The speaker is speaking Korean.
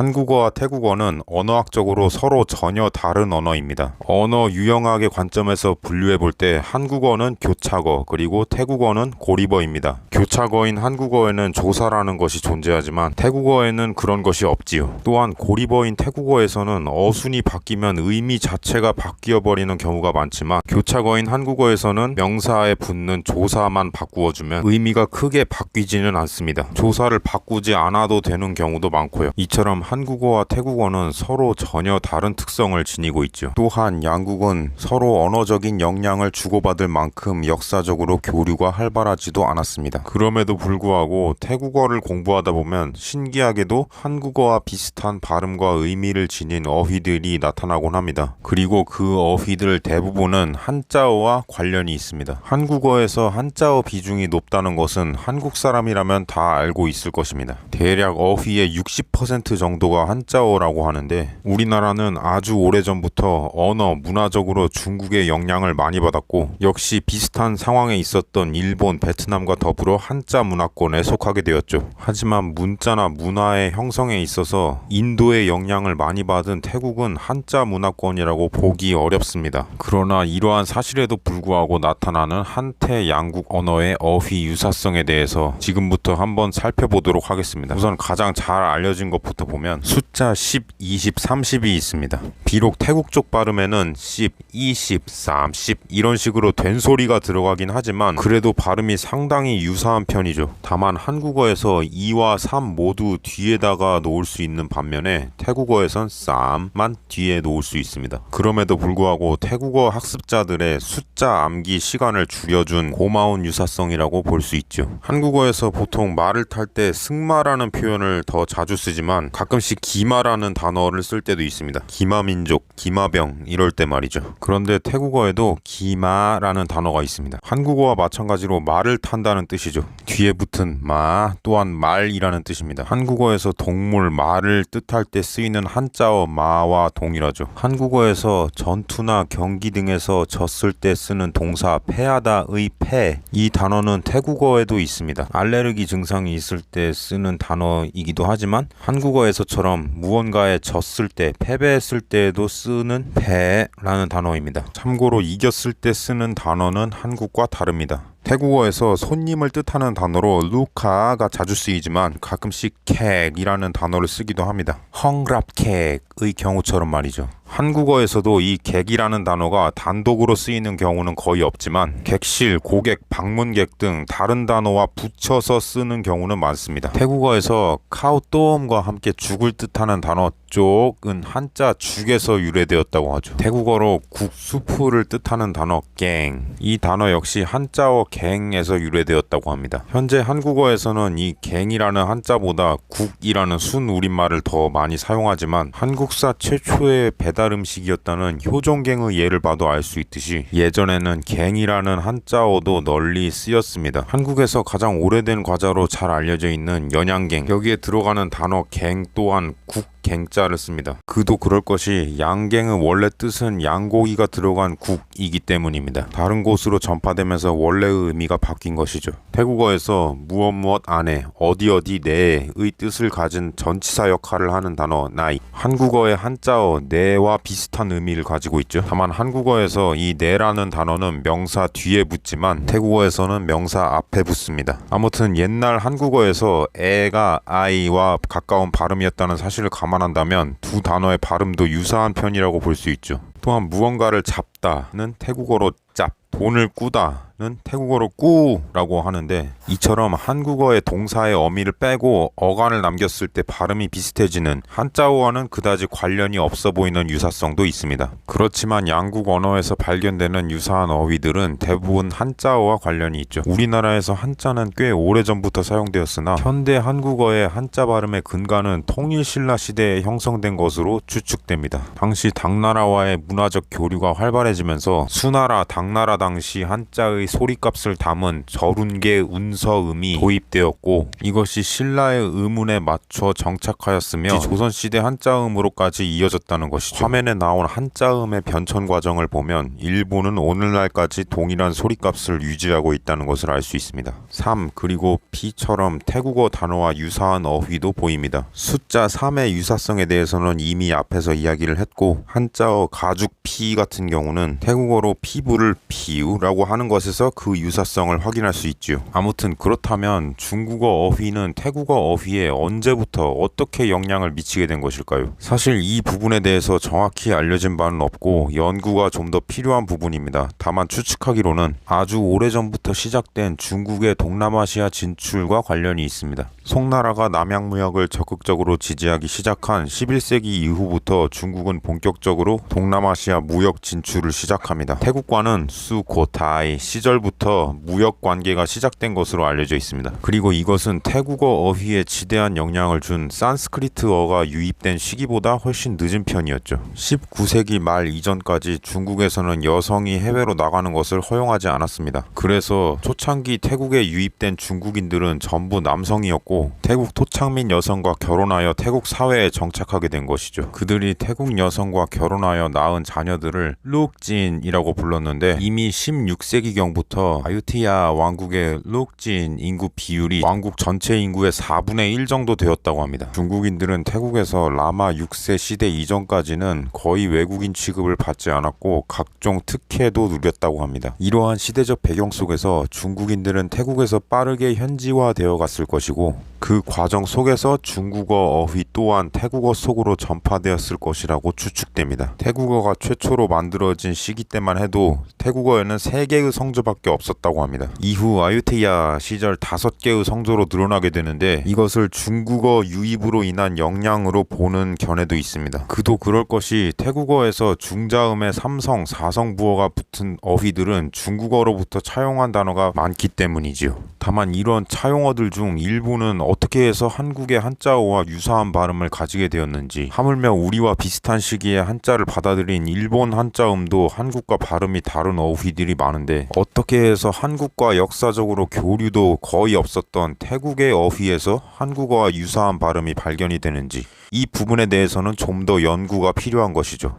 한국어와 태국어는 언어학적으로 서로 전혀 다른 언어입니다. 언어 유형학의 관점에서 분류해 볼 때 한국어는 교차거 그리고 태국어는 고리버입니다. 교차거인 한국어에는 조사라는 것이 존재하지만 태국어에는 그런 것이 없지요. 또한 고리버인 태국어에서는 어순이 바뀌면 의미 자체가 바뀌어버리는 경우가 많지만 교차거인 한국어에서는 명사에 붙는 조사만 바꾸어주면 의미가 크게 바뀌지는 않습니다. 조사를 바꾸지 않아도 되는 경우도 많고요. 이처럼 한국어와 태국어는 서로 전혀 다른 특성을 지니고 있죠. 또한 양국은 서로 언어적인 영향을 주고받을 만큼 역사적으로 교류가 활발하지도 않았습니다. 그럼에도 불구하고 태국어를 공부하다 보면 신기하게도 한국어와 비슷한 발음과 의미를 지닌 어휘들이 나타나곤 합니다. 그리고 그 어휘들 대부분은 한자어와 관련이 있습니다. 한국어에서 한자어 비중이 높다는 것은 한국 사람이라면 다 알고 있을 것입니다. 대략 어휘의 60% 정도가 한자어라고 하는데 우리나라는 아주 오래전부터 언어, 문화적으로 중국의 영향을 많이 받았고 역시 비슷한 상황에 있었던 일본, 베트남과 더불어 한자 문화권에 속하게 되었죠. 하지만 문자나 문화의 형성에 있어서 인도의 영향을 많이 받은 태국은 한자 문화권이라고 보기 어렵습니다. 그러나 이러한 사실에도 불구하고 나타나는 한태 양국 언어의 어휘 유사성에 대해서 지금부터 한번 살펴보도록 하겠습니다. 우선 가장 잘 알려진 것부터 보면 숫자 10, 20, 30이 있습니다. 비록 태국 쪽 발음에는 10, 20, 30 이런 식으로 된소리가 들어가긴 하지만 그래도 발음이 상당히 유사한 편이죠. 다만 한국어에서 2와 3 모두 뒤에다가 놓을 수 있는 반면에 태국어에선 쌈만 뒤에 놓을 수 있습니다. 그럼에도 불구하고 태국어 학습자들의 숫자 암기 시간을 줄여준 고마운 유사성이라고 볼 수 있죠. 한국어에서 보통 말을 탈 때 승마라는 표현을 더 자주 쓰지만 가끔씩 기마라는 단어를 쓸 때도 있습니다. 기마민족, 기마병 이럴 때 말이죠. 그런데 태국어에도 기마라는 단어가 있습니다. 한국어와 마찬가지로 말을 탄다는 뜻이죠. 뒤에 붙은 마 또한 말이라는 뜻입니다. 한국어에서 동물, 말을 뜻할 때 쓰이는 한자어 마와 동일하죠. 한국어에서 전투나 경기 등에서 졌을 때 쓰는 동사 패하다의 패, 이 단어는 태국어에도 있습니다. 알레르기 증상이 있을 때 쓰는 단어이기도 하지만 한국어에서처럼 무언가에 졌을 때, 패배했을 때에도 쓰는 패라는 단어입니다. 참고로 이겼을 때 쓰는 단어는 한국과 다릅니다. 태국어에서 손님을 뜻하는 단어로 루카가 자주 쓰이지만 가끔씩 객이라는 단어를 쓰기도 합니다. 헝랍객의 경우처럼 말이죠. 한국어에서도 이 객이라는 단어가 단독으로 쓰이는 경우는 거의 없지만 객실, 고객, 방문객 등 다른 단어와 붙여서 쓰는 경우는 많습니다. 태국어에서 카오똠과 함께 죽을 뜻하는 단어 쪽은 한자 죽에서 유래되었다고 하죠. 태국어로 국, 수프를 뜻하는 단어 갱, 이 단어 역시 한자어 갱에서 유래되었다고 합니다. 현재 한국어에서는 이 갱이라는 한자보다 국이라는 순우리말을 더 많이 사용하지만 한국사 최초의 배달 음식이었다는 효종갱의 예를 봐도 알 수 있듯이 예전에는 갱이라는 한자어도 널리 쓰였습니다. 한국에서 가장 오래된 과자로 잘 알려져 있는 연양갱, 여기에 들어가는 단어 갱 또한 국 갱자를 씁니다. 그도 그럴 것이 양갱의 원래 뜻은 양고기가 들어간 국이기 때문입니다. 다른 곳으로 전파되면서 원래의 의미가 바뀐 것이죠. 태국어에서 무엇 안에, 어디 내의 뜻을 가진 전치사 역할을 하는 단어 나이, 한국어의 한자어 내와 비슷한 의미를 가지고 있죠. 다만 한국어에서 이 내라는 단어는 명사 뒤에 붙지만 태국어에서는 명사 앞에 붙습니다. 아무튼 옛날 한국어에서 애가 아이와 가까운 발음이었다는 사실을 감안한다면 두 단어의 발음도 유사한 편이라고 볼 수 있죠. 또한 무언가를 잡다는 태국어로 짭, 돈을 꾸다는 태국어로 꾸라고 하는데 이처럼 한국어의 동사의 어미를 빼고 어간을 남겼을 때 발음이 비슷해지는 한자어와는 그다지 관련이 없어 보이는 유사성도 있습니다. 그렇지만 양국 언어에서 발견되는 유사한 어휘들은 대부분 한자어와 관련이 있죠. 우리나라에서 한자는 꽤 오래전부터 사용되었으나 현대 한국어의 한자 발음의 근간은 통일신라 시대에 형성된 것으로 추측됩니다. 당시 당나라와의 문화적 교류가 활발해지면서 수나라, 당나라 당시 한자의 소리값을 담은 저룬계 운서음이 도입되었고 이것이 신라의 음운에 맞춰 정착하였으며 조선시대 한자음으로까지 이어졌다는 것이죠. 화면에 나온 한자음의 변천 과정을 보면 일본은 오늘날까지 동일한 소리값을 유지하고 있다는 것을 알 수 있습니다. 3. 그리고 피처럼 태국어 단어와 유사한 어휘도 보입니다. 숫자 3의 유사성에 대해서는 이미 앞에서 이야기를 했고 한자어 가죽 피 같은 경우는 태국어로 피부를 피우라고 하는 것에서 그 유사성을 확인할 수 있죠. 아무튼 그렇다면 중국어 어휘는 태국어 어휘에 언제부터 어떻게 영향을 미치게 된 것일까요? 사실 이 부분에 대해서 정확히 알려진 바는 없고 연구가 좀 더 필요한 부분입니다. 다만 추측하기로는 아주 오래전부터 시작된 중국의 동남아시아 진출과 관련이 있습니다. 송나라가 남양무역을 적극적으로 지지하기 시작한 11세기 이후부터 중국은 본격적으로 동남아시아 무역 진출을 시작합니다. 태국과는 수고타이 시절부터 무역 관계가 시작된 것으로 알려져 있습니다. 그리고 이것은 태국어 어휘에 지대한 영향을 준 산스크리트어가 유입된 시기보다 훨씬 늦은 편이었죠. 19세기 말 이전까지 중국에서는 여성이 해외로 나가는 것을 허용하지 않았습니다. 그래서 초창기 태국에 유입된 중국인들은 전부 남성이었고 태국 토착민 여성과 결혼하여 태국 사회에 정착하게 된 것이죠. 그들이 태국 여성과 결혼하여 낳은 자녀들을 룩진이라고 불렀는데 이미 16세기경부터 아유티야 왕국의 룩진 인구 비율이 왕국 전체 인구의 4분의 1 정도 되었다고 합니다. 중국인들은 태국에서 라마 6세 시대 이전까지는 거의 외국인 취급을 받지 않았고 각종 특혜도 누렸다고 합니다. 이러한 시대적 배경 속에서 중국인들은 태국에서 빠르게 현지화되어 갔을 것이고 그 과정 속에서 중국어 어휘 또한 태국어 속으로 전파되었을 것이라고 추측됩니다. 태국어가 최초로 만들어진 시기 때만 해도 태국어에는 3개의 성조밖에 없었다고 합니다. 이후 아유테야 시절 5개의 성조로 늘어나게 되는데 이것을 중국어 유입으로 인한 영향으로 보는 견해도 있습니다. 그도 그럴 것이 태국어에서 중자음에 3성, 4성 부어가 붙은 어휘들은 중국어로부터 차용한 단어가 많기 때문이지요. 다만 이런 차용어들 중 일부는 어떻게 해서 한국의 한자어와 유사한 발음을 가지게 되었는지, 하물며 우리와 비슷한 시기에 한자를 받아들인 일본 한자음도 한국과 발음이 다른 어휘들이 많은데 어떻게 해서 한국과 역사적으로 교류도 거의 없었던 태국의 어휘에서 한국어와 유사한 발음이 발견이 되는지 이 부분에 대해서는 좀 더 연구가 필요한 것이죠.